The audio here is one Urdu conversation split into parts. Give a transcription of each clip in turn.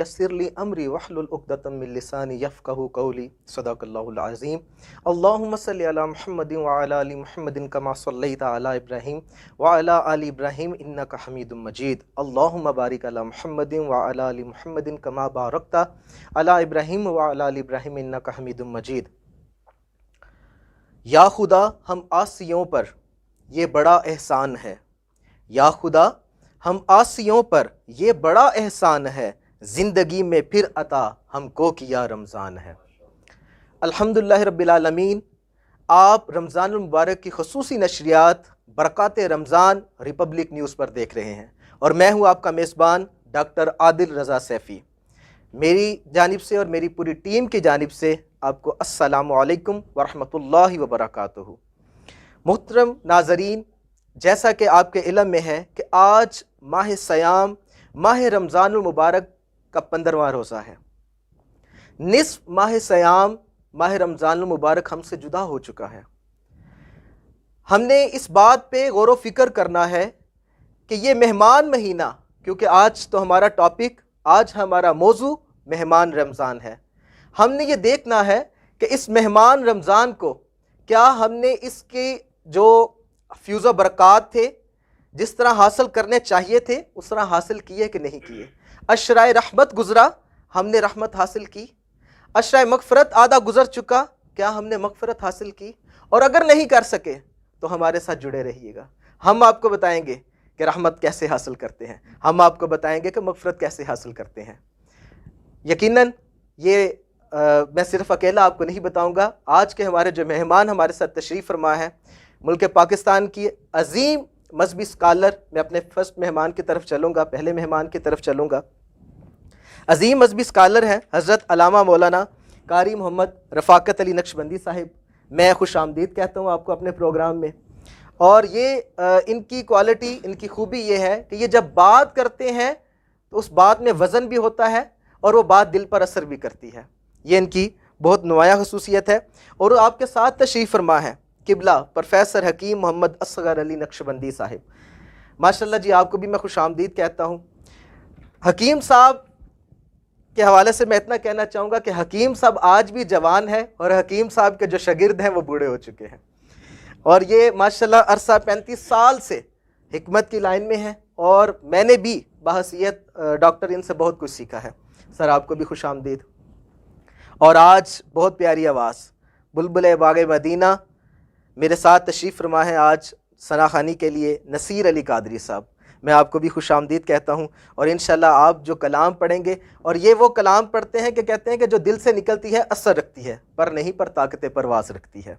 یسر لی امری واحلل عقدۃ من لسانی یفقہوا قولی صدق اللہ العظیم اللہم صلی علی محمد وعلی آل محمد کما صلیت علی ابراہیم وعلی آل ابراہیم انک حمید مجید اللہم بارک علی محمد وعلی آل محمد کما بارکت علی ابراہیم وعلی آل ابراہیم انک حمید مجید۔ یا خدا ہم عاصیوں پر یہ بڑا احسان ہے، یا خدا ہم عاصیوں پر یہ بڑا احسان ہے، زندگی میں پھر عطا ہم کو کیا رمضان ہے۔ الحمدللہ رب العالمین، آپ رمضان المبارک کی خصوصی نشریات برکات رمضان ریپبلک نیوز پر دیکھ رہے ہیں، اور میں ہوں آپ کا میزبان ڈاکٹر عادل رضا سیفی۔ میری جانب سے اور میری پوری ٹیم کی جانب سے آپ کو السلام علیکم ورحمۃ اللہ وبرکاتہ۔ محترم ناظرین، جیسا کہ آپ کے علم میں ہے کہ آج ماہ سیام، ماہ رمضان المبارک کا 15واں روزہ ہے۔ نصف ماہ سیام، ماہ رمضان المبارک ہم سے جدا ہو چکا ہے۔ ہم نے اس بات پہ غور و فکر کرنا ہے کہ یہ مہمان مہینہ، کیونکہ آج تو ہمارا ٹاپک، آج ہمارا موضوع مہمان رمضان ہے، ہم نے یہ دیکھنا ہے کہ اس مہمان رمضان کو کیا ہم نے اس کی جو فیوز و برکات تھے، جس طرح حاصل کرنے چاہیے تھے، اس طرح حاصل کیے کہ نہیں کیے۔ عشرۂ رحمت گزرا، ہم نے رحمت حاصل کی۔ عشرۂ مغفرت آدھا گزر چکا، کیا ہم نے مغفرت حاصل کی؟ اور اگر نہیں کر سکے تو ہمارے ساتھ جڑے رہیے گا، ہم آپ کو بتائیں گے کہ رحمت کیسے حاصل کرتے ہیں، ہم آپ کو بتائیں گے کہ مغفرت کیسے حاصل کرتے ہیں۔ یقیناً یہ میں صرف اکیلا آپ کو نہیں بتاؤں گا، آج کے ہمارے جو مہمان ہمارے ساتھ تشریف فرما ہے، ملک پاکستان کی عظیم مذہبی اسکالر، میں اپنے فرسٹ مہمان کی طرف چلوں گا، پہلے مہمان کی طرف چلوں گا۔ عظیم مذہبی اسکالر ہیں حضرت علامہ مولانا قاری محمد رفاقت علی نقشبندی صاحب، میں خوش آمدید کہتا ہوں آپ کو اپنے پروگرام میں۔ اور یہ ان کی کوالٹی، ان کی خوبی یہ ہے کہ یہ جب بات کرتے ہیں تو اس بات میں وزن بھی ہوتا ہے اور وہ بات دل پر اثر بھی کرتی ہے، یہ ان کی بہت نمایاں خصوصیت ہے۔ اور آپ کے ساتھ تشریف فرما ہے قبلہ پروفیسر حکیم محمد اصغر علی نقشبندی صاحب۔ ماشاءاللہ جی، آپ کو بھی میں خوش آمدید کہتا ہوں۔ حکیم صاحب کے حوالے سے میں اتنا کہنا چاہوں گا کہ حکیم صاحب آج بھی جوان ہے، اور حکیم صاحب کے جو شاگرد ہیں وہ بوڑھے ہو چکے ہیں، اور یہ ماشاءاللہ عرصہ 35 سال سے حکمت کی لائن میں ہے، اور میں نے بھی بحیثیت ڈاکٹر ان سے بہت کچھ سیکھا ہے۔ سر آپ کو بھی خوش آمدید۔ اور آج بہت پیاری آواز، بلبل باغ مدینہ، میرے ساتھ تشریف فرما ہے آج ثنا خوانی کے لیے نصیر علی قادری صاحب، میں آپ کو بھی خوش آمدید کہتا ہوں۔ اور انشاءاللہ آپ جو کلام پڑھیں گے، اور یہ وہ کلام پڑھتے ہیں کہ کہتے ہیں کہ جو دل سے نکلتی ہے اثر رکھتی ہے، پر نہیں پر طاقت پرواز رکھتی ہے۔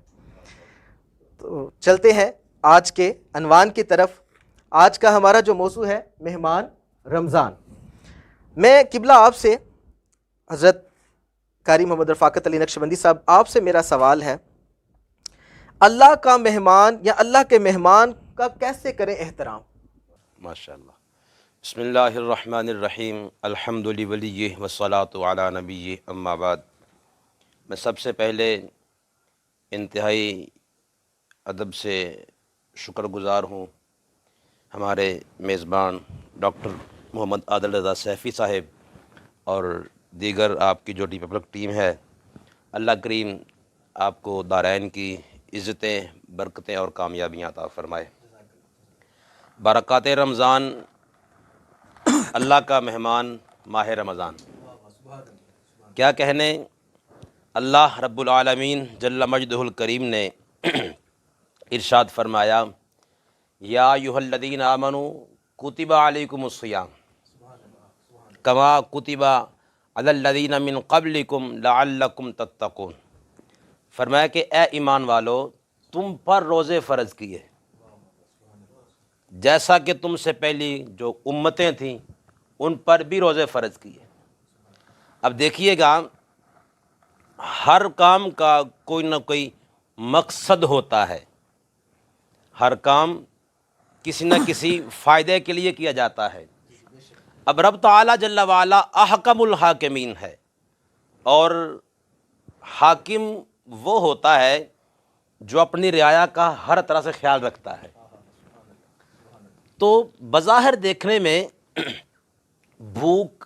تو چلتے ہیں آج کے عنوان کی طرف۔ آج کا ہمارا جو موضوع ہے مہمان رمضان۔ میں قبلہ آپ سے حضرت قاری محمد رفاقت علی نقشبندی صاحب، آپ سے میرا سوال ہے، اللہ کا مہمان یا اللہ کے مہمان کا کیسے کریں احترام؟ ماشاءاللہ۔ بسم اللہ الرحمن الرحیم، الحمد لولیہ والصلاة علی نبی اما بعد۔ میں سب سے پہلے انتہائی ادب سے شکر گزار ہوں ہمارے میزبان ڈاکٹر محمد عادل رضا سیفی صاحب اور دیگر آپ کی جو ریپبلک ٹیم ہے۔ اللہ کریم آپ کو دارین کی عزتیں، برکتیں اور کامیابیاں عطا فرمائے۔ برکات رمضان، اللہ کا مہمان ماہ رمضان، کیا کہنے۔ اللہ رب العالمین جل مجدہ الکریم نے ارشاد فرمایا، یا ایھا الذین آمنوا کتب علیکم الصیام کما کتب علی الذین من قبلکم لعلکم تتقون۔ فرمایا کہ اے ایمان والو، تم پر روزے فرض کیے جیسا کہ تم سے پہلی جو امتیں تھیں ان پر بھی روزے فرض کیے۔ اب دیکھیے گا، ہر کام کا کوئی نہ کوئی مقصد ہوتا ہے، ہر کام کسی نہ کسی فائدے کے لیے کیا جاتا ہے۔ اب رب تعالیٰ جل وعلا احکم الحاکمین ہے، اور حاکم وہ ہوتا ہے جو اپنی رعایا کا ہر طرح سے خیال رکھتا ہے۔ تو بظاہر دیکھنے میں بھوک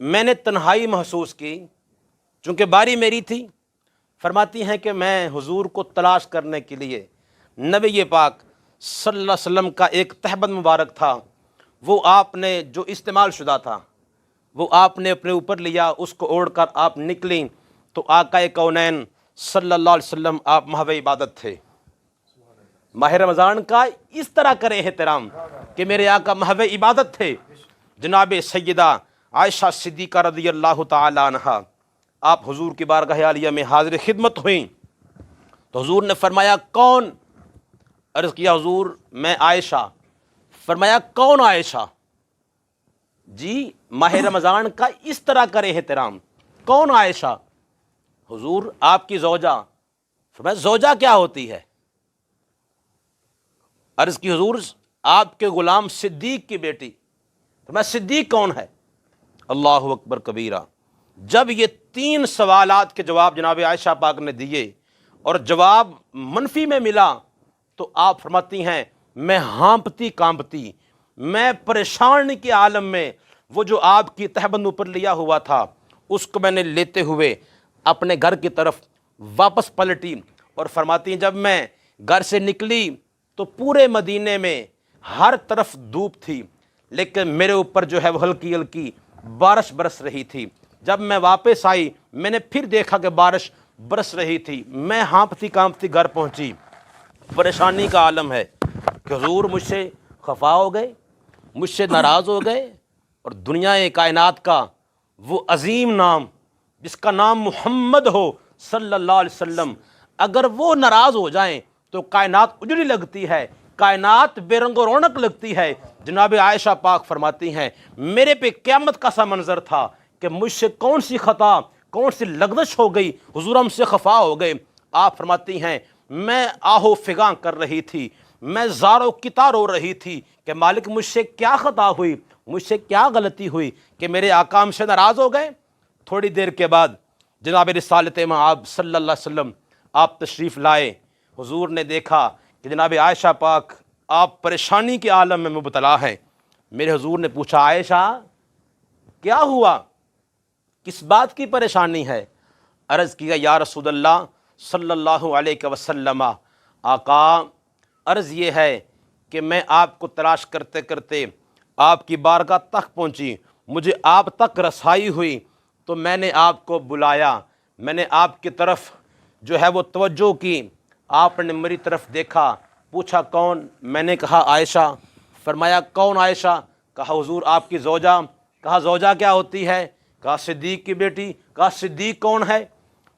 میں نے تنہائی محسوس کی، چونکہ باری میری تھی۔ فرماتی ہیں کہ میں حضور کو تلاش کرنے کے لیے نبی پاک صلی اللہ علیہ وسلم کا ایک تہبند مبارک تھا، وہ آپ نے جو استعمال شدہ تھا وہ آپ نے اپنے اوپر لیا، اس کو اوڑھ کر آپ نکلیں تو آقا کونین صلی اللہ علیہ وسلم آپ محو عبادت تھے۔ ماہ رمضان کا اس طرح کریں احترام کہ میرے آقا محو عبادت تھے۔ جناب سیدہ عائشہ صدیقہ رضی اللہ تعالی عنہا آپ حضور کی بارگاہ عالیہ میں حاضر خدمت ہوئیں تو حضور نے فرمایا کون؟ عرض کیا حضور میں عائشہ۔ فرمایا کون عائشہ؟ جی ماہ رمضان کا اس طرح کریں احترام، کون عائشہ؟ حضور آپ کی زوجہ۔ فرمایا زوجہ کیا ہوتی ہے؟ عرض کی حضور آپ کے غلام صدیق کی بیٹی۔ فرمایا صدیق کون ہے؟ اللہ اکبر کبیرہ۔ جب یہ 3 سوالات کے جواب جناب عائشہ پاک نے دیے اور جواب منفی میں ملا تو آپ فرماتی ہیں میں ہانپتی کانپتی، میں پریشانی کے عالم میں وہ جو آپ کی تہبند اوپر لیا ہوا تھا اس کو میں نے لیتے ہوئے اپنے گھر کی طرف واپس پلٹی، اور فرماتی ہیں جب میں گھر سے نکلی تو پورے مدینے میں ہر طرف دھوپ تھی، لیکن میرے اوپر جو ہے وہ ہلکی ہلکی بارش برس رہی تھی۔ جب میں واپس آئی میں نے پھر دیکھا کہ بارش برس رہی تھی، میں ہانپتی کانپتی گھر پہنچی۔ پریشانی کا عالم ہے کہ حضور مجھ سے خفا ہو گئے، مجھ سے ناراض ہو گئے، اور دنیا کائنات کا وہ عظیم نام جس کا نام محمد ہو صلی اللہ علیہ وسلم، اگر وہ ناراض ہو جائیں تو کائنات اجڑی لگتی ہے، کائنات بے رنگ و رونق لگتی ہے۔ جناب عائشہ پاک فرماتی ہیں میرے پہ قیامت کا سا منظر تھا کہ مجھ سے کون سی خطا، کون سی لغزش ہو گئی، حضور ہم سے خفا ہو گئے۔ آپ فرماتی ہیں میں آہو فغاں کر رہی تھی، میں زارو کتا رو رہی تھی کہ مالک مجھ سے کیا خطا ہوئی، مجھ سے کیا غلطی ہوئی کہ میرے آقا ہم سے ناراض ہو گئے۔ تھوڑی دیر کے بعد جناب رسالت مآب صلی اللہ علیہ وسلم آپ تشریف لائے۔ حضور نے دیکھا کہ جناب عائشہ پاک آپ پریشانی کے عالم میں مبتلا ہیں۔ میرے حضور نے پوچھا عائشہ کیا ہوا، کس بات کی پریشانی ہے؟ عرض کیا یا رسول اللہ صلی اللہ علیہ وسلم، آقا عرض یہ ہے کہ میں آپ کو تلاش کرتے کرتے آپ کی بارگاہ تک پہنچی، مجھے آپ تک رسائی ہوئی تو میں نے آپ کو بلایا، میں نے آپ کی طرف جو ہے وہ توجہ کی، آپ نے میری طرف دیکھا، پوچھا کون؟ میں نے کہا عائشہ۔ فرمایا کون عائشہ؟ کہا حضور آپ کی زوجہ۔ کہا زوجہ کیا ہوتی ہے؟ کہا صدیق کی بیٹی۔ کہا صدیق کون ہے؟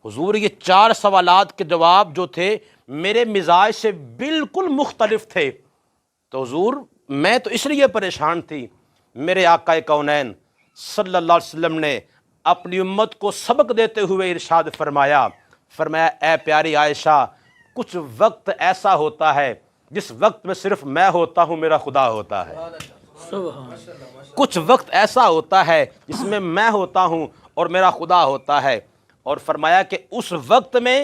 حضور یہ 4 سوالات کے جواب جو تھے میرے مزاج سے بالکل مختلف تھے، تو حضور میں تو اس لیے پریشان تھی۔ میرے آقا کونین صلی اللہ علیہ وسلم نے اپنی امت کو سبق دیتے ہوئے ارشاد فرمایا اے پیاری عائشہ کچھ وقت ایسا ہوتا ہے جس وقت میں صرف میں ہوتا ہوں میرا خدا ہوتا ہے، کچھ وقت ایسا ہوتا ہے جس میں ہوتا ہوں اور میرا خدا ہوتا ہے، اور فرمایا کہ اس وقت میں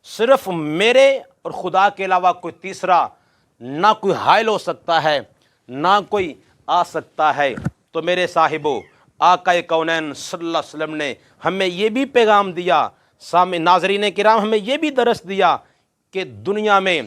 صرف میرے اور خدا کے علاوہ کوئی تیسرا نہ کوئی حائل ہو سکتا ہے نہ کوئی آ سکتا ہے۔ تو میرے صاحبو آقا کونین صلی اللہ علیہ وسلم نے ہمیں یہ بھی پیغام دیا، ناظرین کرام ہمیں یہ بھی درس دیا کہ دنیا میں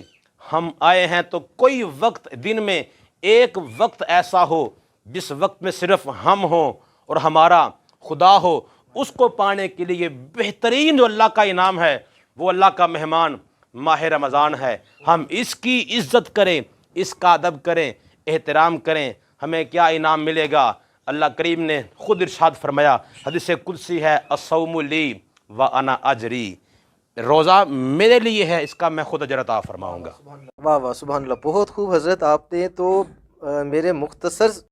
ہم آئے ہیں تو کوئی وقت دن میں ایک وقت ایسا ہو جس وقت میں صرف ہم ہوں اور ہمارا خدا ہو، اس کو پانے کے لیے بہترین جو اللہ کا انعام ہے وہ اللہ کا مہمان ماہ رمضان ہے۔ ہم اس کی عزت کریں، اس کا ادب کریں، احترام کریں، ہمیں کیا انعام ملے گا؟ اللہ کریم نے خود ارشاد فرمایا، حدیث قدسی ہے الصوم لی وانا اجری، روزہ میرے لیے ہے، اس کا میں خود اجر عطا فرماؤں گا۔ واہ واہ سبحان اللہ، بہت خوب حضرت، آپ نے تو میرے مختصر